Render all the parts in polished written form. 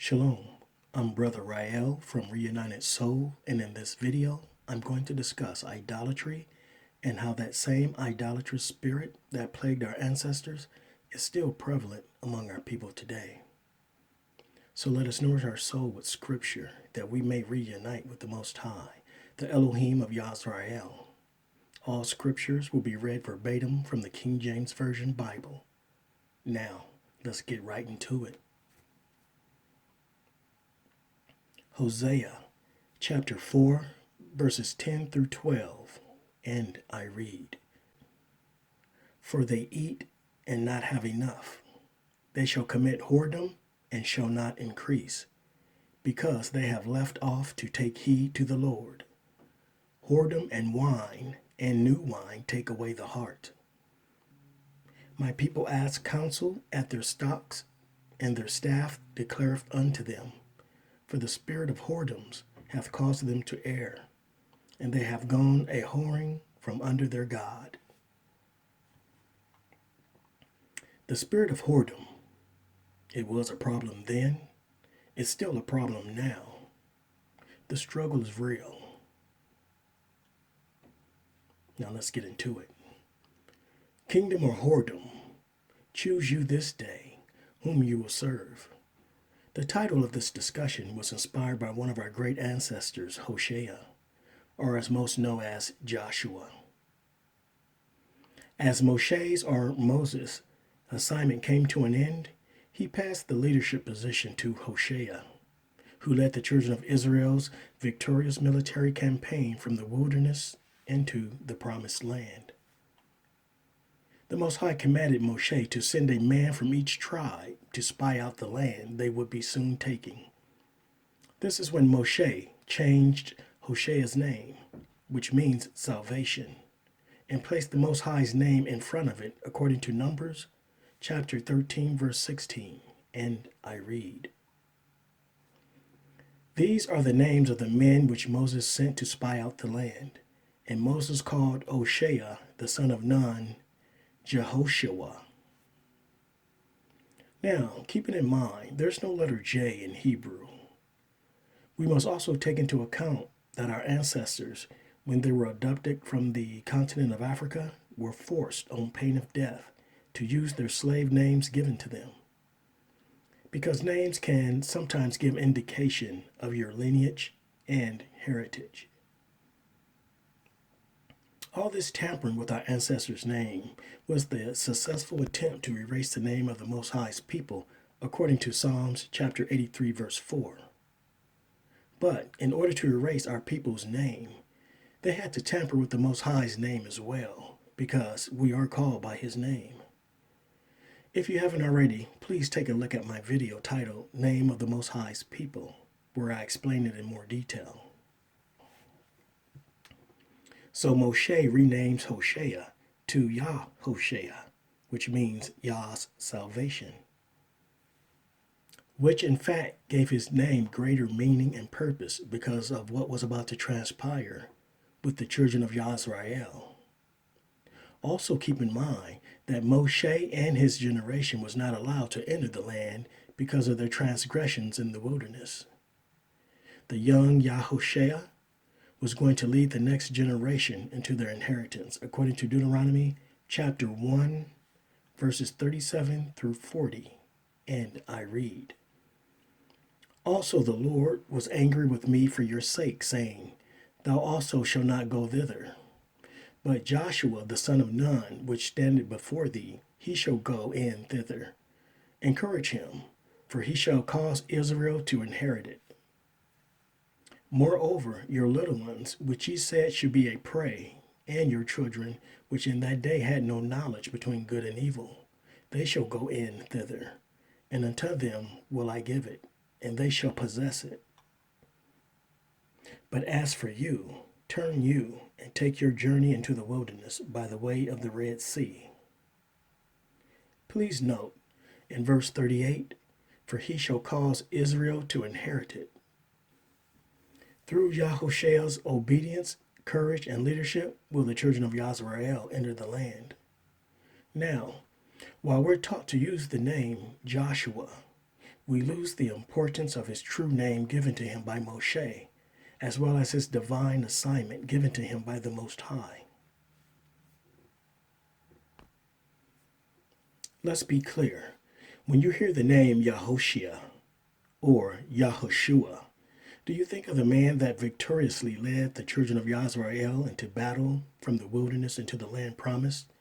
Shalom, I'm Brother Rael from Reyahnited Soul, and in this video, I'm going to discuss idolatry and how that same idolatrous spirit that plagued our ancestors is still prevalent among our people today. So let us nourish our soul with scripture that we may reunite with the Most High, the Elohim of Yisrael. All scriptures will be read verbatim from the King James Version Bible. Now, let's get right into it. Hosea chapter 4, verses 10 through 12, and I read, For they eat and not have enough. They shall commit whoredom and shall not increase, because they have left off to take heed to the Lord. Whoredom and wine and new wine take away the heart. My people ask counsel at their stocks, and their staff declareth unto them. For the spirit of whoredoms hath caused them to err, and they have gone a whoring from under their God. The spirit of whoredom, it was a problem then, it's still a problem now. The struggle is real. Now let's get into it. Kingdom or whoredom, choose you this day whom you will serve. The title of this discussion was inspired by one of our great ancestors, Yah-Hoshea, or as most know as Joshua. As Moshe's or Moses' assignment came to an end, he passed the leadership position to Yah-Hoshea, who led the children of Israel's victorious military campaign from the wilderness into the promised land. The Most High commanded Moshe to send a man from each tribe to spy out the land they would be soon taking. This is when Moshe changed Hoshea's name, which means salvation, and placed the Most High's name in front of it according to Numbers chapter 13, verse 16, and I read, These are the names of the men which Moses sent to spy out the land. And Moses called Hosea, the son of Nun, Yah-Hoshea. Now, keeping in mind, there's no letter J in Hebrew. We must also take into account that our ancestors, when they were abducted from the continent of Africa, were forced on pain of death to use their slave names given to them. Because names can sometimes give indication of your lineage and heritage. All this tampering with our ancestors' name was the successful attempt to erase the name of the Most High's people, according to Psalms chapter 83, verse 4. But in order to erase our people's name, they had to tamper with the Most High's name as well, because we are called by his name. If you haven't already, please take a look at my video titled Name of the Most High's People, where I explain it in more detail. So Moshe renames Hosea to Yah-Hoshea, which means Yah's salvation, which in fact gave his name greater meaning and purpose because of what was about to transpire with the children of Yisrael. Also keep in mind that Moshe and his generation was not allowed to enter the land because of their transgressions in the wilderness. The young Yah-Hoshea was going to lead the next generation into their inheritance, according to Deuteronomy chapter 1, verses 37 through 40, and I read, Also the Lord was angry with me for your sake, saying, Thou also shalt not go thither. But Joshua the son of Nun, which standeth before thee, he shall go in thither. Encourage him, for he shall cause Israel to inherit it. Moreover, your little ones, which ye said should be a prey, and your children, which in that day had no knowledge between good and evil, they shall go in thither, and unto them will I give it, and they shall possess it. But as for you, turn you, and take your journey into the wilderness by the way of the Red Sea. Please note, in verse 38, for he shall cause Israel to inherit it. Through Yah-Hoshea's obedience, courage, and leadership will the children of Yisrael enter the land. Now, while we're taught to use the name Joshua, we lose the importance of his true name given to him by Moshe, as well as his divine assignment given to him by the Most High. Let's be clear. When you hear the name Yah-Hoshea or Yah-Hoshea, do you think of the man that victoriously led the children of Yisrael into battle from the wilderness into the land promised?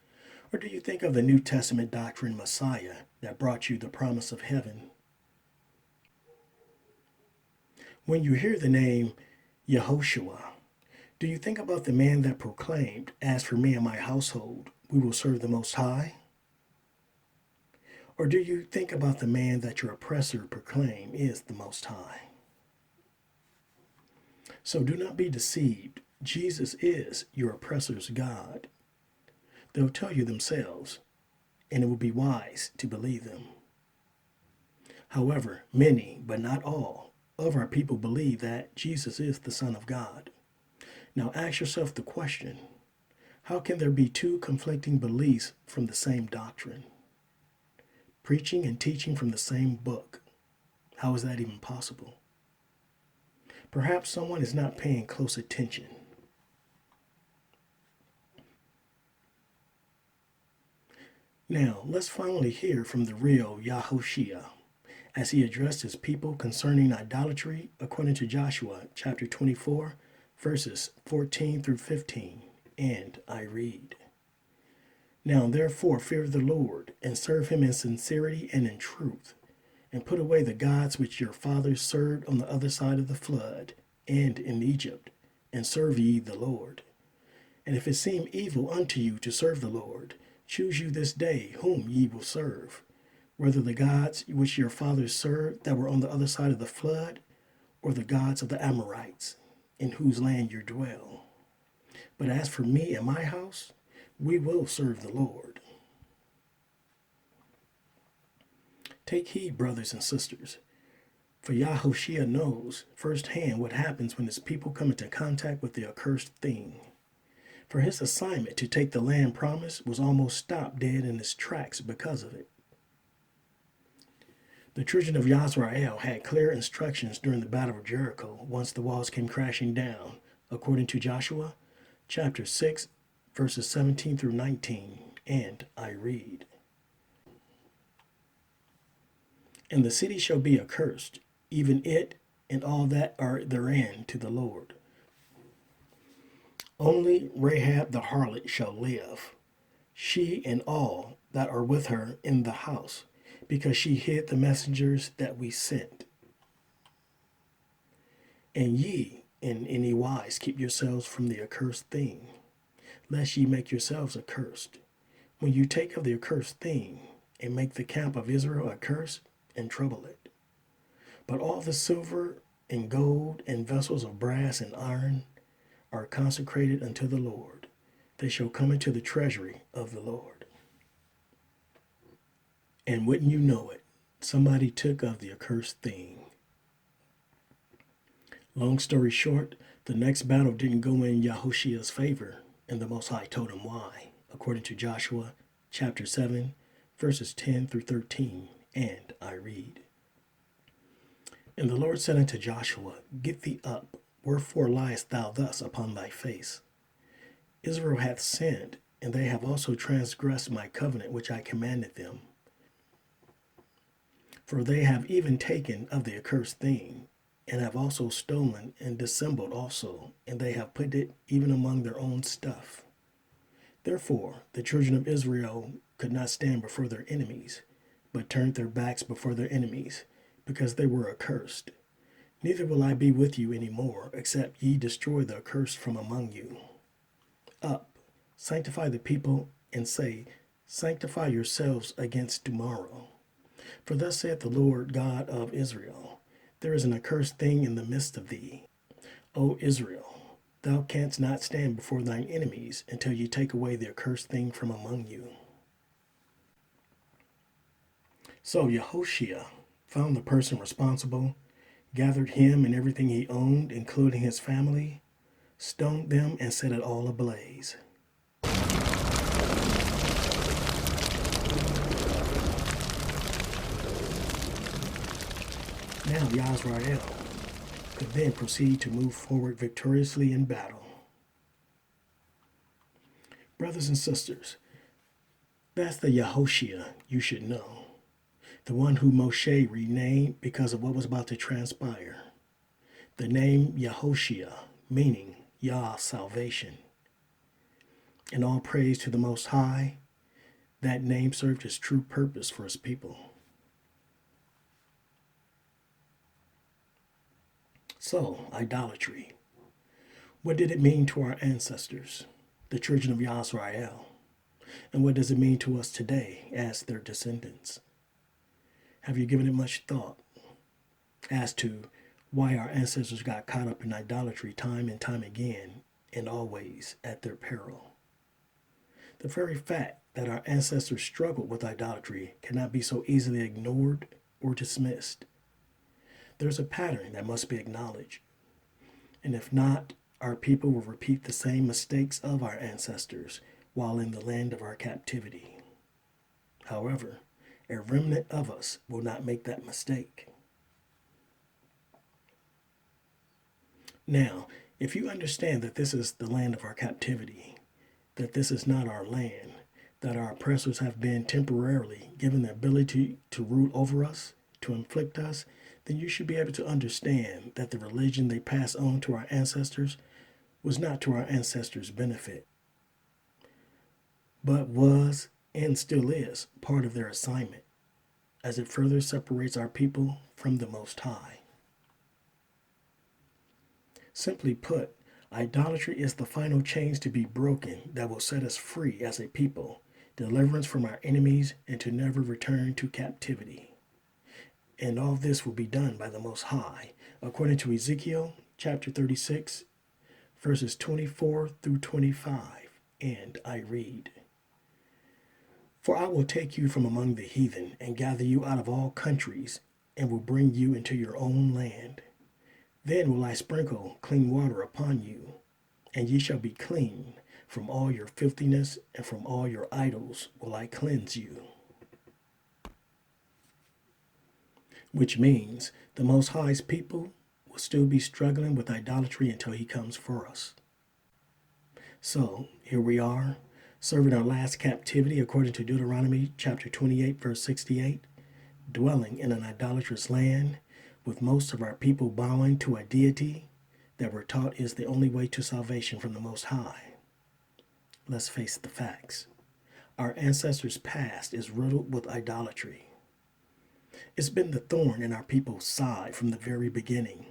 Or do you think of the New Testament doctrine Messiah that brought you the promise of heaven? When you hear the name Yah-Hoshea, do you think about the man that proclaimed, "As for me and my household, we will serve the Most High"? Or do you think about the man that your oppressor proclaimed is the Most High? So do not be deceived. Jesus is your oppressor's God. They'll tell you themselves, and it will be wise to believe them. However, many, but not all, of our people believe that Jesus is the Son of God. Now ask yourself the question, how can there be two conflicting beliefs from the same doctrine? Preaching and teaching from the same book. How is that even possible? Perhaps someone is not paying close attention. Now, let's finally hear from the real Yah-Hoshea as he addressed his people concerning idolatry according to Joshua chapter 24, verses 14 through 15. And I read, "Now therefore fear the Lord, and serve him in sincerity and in truth, and put away the gods which your fathers served on the other side of the flood, and in Egypt, and serve ye the Lord. And if it seem evil unto you to serve the Lord, choose you this day whom ye will serve, whether the gods which your fathers served that were on the other side of the flood, or the gods of the Amorites, in whose land you dwell. But as for me and my house, we will serve the Lord." Take heed, brothers and sisters, for Yah-Hoshea knows firsthand what happens when his people come into contact with the accursed thing. For his assignment to take the land promised was almost stopped dead in its tracks because of it. The children of Yisrael had clear instructions during the Battle of Jericho once the walls came crashing down, according to Joshua chapter 6, verses 17 through 19, and I read, "And the city shall be accursed, even it and all that are therein to the Lord. Only Rahab the harlot shall live, she and all that are with her in the house, because she hid the messengers that we sent. And ye in any wise keep yourselves from the accursed thing, lest ye make yourselves accursed, when you take of the accursed thing, and make the camp of Israel accursed, and trouble it. But all the silver and gold and vessels of brass and iron are consecrated unto the Lord. They shall come into the treasury of the Lord." And wouldn't you know it, somebody took of the accursed thing. Long story short, the next battle didn't go in Yah-Hoshea's favor, and the Most High told him why, according to Joshua chapter 7, verses 10 through 13, and I read, "And the Lord said unto Joshua, Get thee up, wherefore liest thou thus upon thy face? Israel hath sinned, and they have also transgressed my covenant which I commanded them. For they have even taken of the accursed thing, and have also stolen and dissembled also, and they have put it even among their own stuff. Therefore the children of Israel could not stand before their enemies, but turned their backs before their enemies, because they were accursed. Neither will I be with you any more, except ye destroy the accursed from among you. Up, sanctify the people, and say, Sanctify yourselves against tomorrow. For thus saith the Lord God of Israel, There is an accursed thing in the midst of thee, O Israel. Thou canst not stand before thine enemies until ye take away the accursed thing from among you." So Yah-Hoshea found the person responsible, gathered him and everything he owned, including his family, stoned them, and set it all ablaze. Now Yahweh could then proceed to move forward victoriously in battle. Brothers and sisters, that's the Yah-Hoshea you should know, the one who Moshe renamed because of what was about to transpire. The name Yah-Hoshea, meaning Yah, salvation. And all praise to the Most High, that name served its true purpose for his people. So, idolatry. What did it mean to our ancestors, the children of Yahweh? And what does it mean to us today as their descendants? Have you given it much thought as to why our ancestors got caught up in idolatry time and time again, and always at their peril? The very fact that our ancestors struggled with idolatry cannot be so easily ignored or dismissed. There's a pattern that must be acknowledged. And if not, our people will repeat the same mistakes of our ancestors while in the land of our captivity. However, a remnant of us will not make that mistake. Now, if you understand that this is the land of our captivity, that this is not our land, that our oppressors have been temporarily given the ability to rule over us, to inflict us, then you should be able to understand that the religion they passed on to our ancestors was not to our ancestors' benefit, but was and still is part of their assignment, as it further separates our people from the Most High. Simply put, idolatry is the final chains to be broken that will set us free as a people, deliverance from our enemies, and to never return to captivity. And all this will be done by the Most High, according to Ezekiel chapter 36, verses 24 through 25. And I read, "For I will take you from among the heathen, and gather you out of all countries, and will bring you into your own land. Then will I sprinkle clean water upon you, and ye shall be clean. From all your filthiness and from all your idols will I cleanse you." Which means the Most High's people will still be struggling with idolatry until he comes for us. So, here we are, serving our last captivity according to Deuteronomy chapter 28, verse 68, dwelling in an idolatrous land, with most of our people bowing to a deity that we're taught is the only way to salvation from the Most High. Let's face the facts. Our ancestors' past is riddled with idolatry. It's been the thorn in our people's side from the very beginning.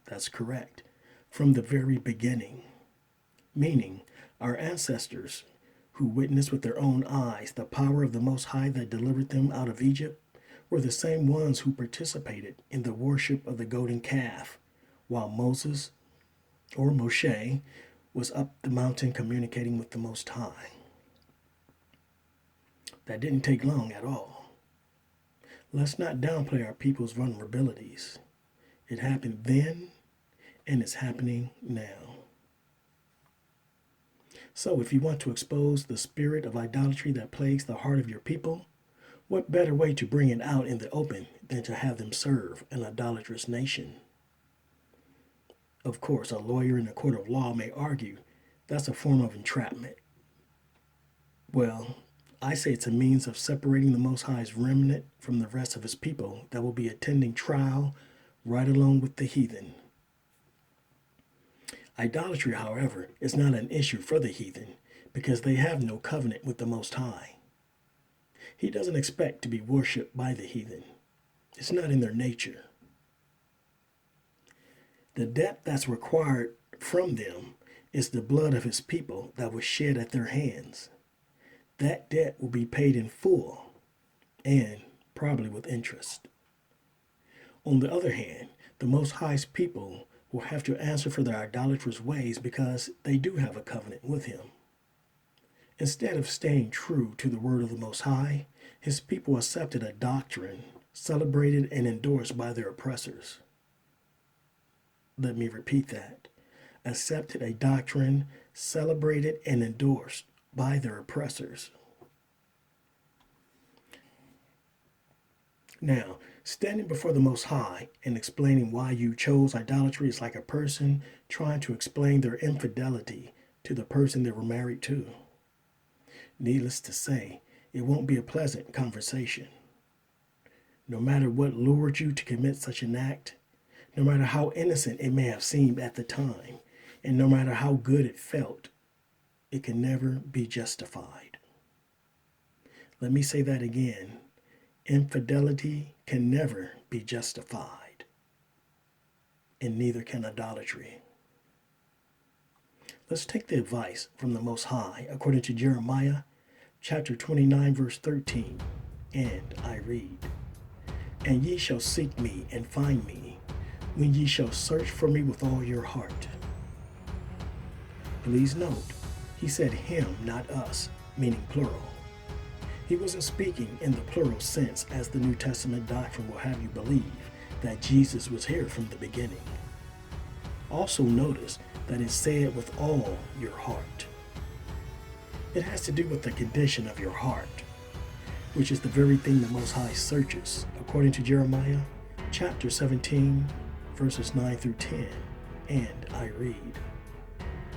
That's correct. From the very beginning. Meaning, our ancestors, who witnessed with their own eyes the power of the Most High that delivered them out of Egypt, were the same ones who participated in the worship of the golden calf, while Moses, or Moshe, was up the mountain communicating with the Most High. That didn't take long at all. Let's not downplay our people's vulnerabilities. It happened then, and it's happening now. So if you want to expose the spirit of idolatry that plagues the heart of your people, what better way to bring it out in the open than to have them serve an idolatrous nation? Of course, a lawyer in a court of law may argue that's a form of entrapment. Well, I say it's a means of separating the Most High's remnant from the rest of his people that will be attending trial right along with the heathen. Idolatry, however, is not an issue for the heathen because they have no covenant with the Most High. He doesn't expect to be worshipped by the heathen. It's not in their nature. The debt that's required from them is the blood of his people that was shed at their hands. That debt will be paid in full and probably with interest. On the other hand, the Most High's people will have to answer for their idolatrous ways because they do have a covenant with him. Instead of staying true to the word of the Most High, his people accepted a doctrine celebrated and endorsed by their oppressors. Let me repeat that. Accepted a doctrine celebrated and endorsed by their oppressors. Now, Standing before the Most High and explaining why you chose idolatry is like a person trying to explain their infidelity to the person they were married to. Needless to say, it won't be a pleasant conversation. No matter what lured you to commit such an act, no matter how innocent it may have seemed at the time, and no matter how good it felt, it can never be justified. Let me say that again. Infidelity can never be justified, and neither can idolatry. Let's take the advice from the Most High according to Jeremiah chapter 29 verse 13, and I read, "And ye shall seek me and find me, when ye shall search for me with all your heart." Please note, he said him, not us, meaning plural. He wasn't speaking in the plural sense as the New Testament doctrine will have you believe that Jesus was here from the beginning. Also notice that it said with all your heart. It has to do with the condition of your heart, which is the very thing the Most High searches, according to Jeremiah chapter 17, verses 9 through 10, and I read,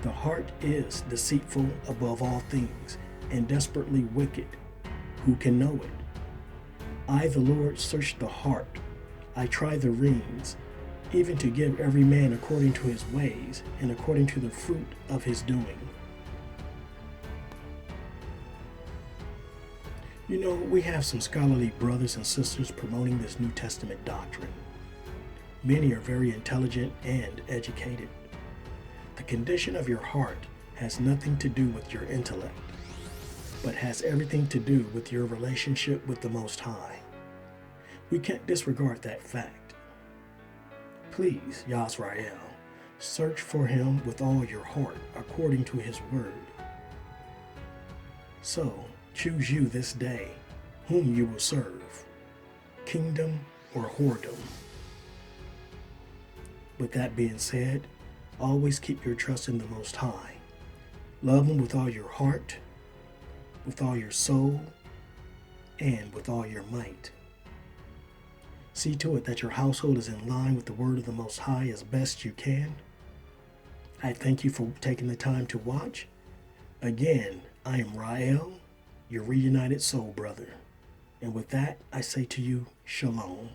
"The heart is deceitful above all things, and desperately wicked. Who can know it? I, the Lord, search the heart. I try the reins, even to give every man according to his ways, and according to the fruit of his doing." You know, we have some scholarly brothers and sisters promoting this New Testament doctrine. Many are very intelligent and educated. The condition of your heart has nothing to do with your intellect, but has everything to do with your relationship with the Most High. We can't disregard that fact. Please, Yah-Hoshea, search for him with all your heart according to his word. So, choose you this day whom you will serve, kingdom or whoredom. With that being said, always keep your trust in the Most High. Love him with all your heart, with all your soul, and with all your might. See to it that your household is in line with the word of the Most High as best you can. I thank you for taking the time to watch. Again, I am Rael, your reunited soul brother. And with that, I say to you, Shalom.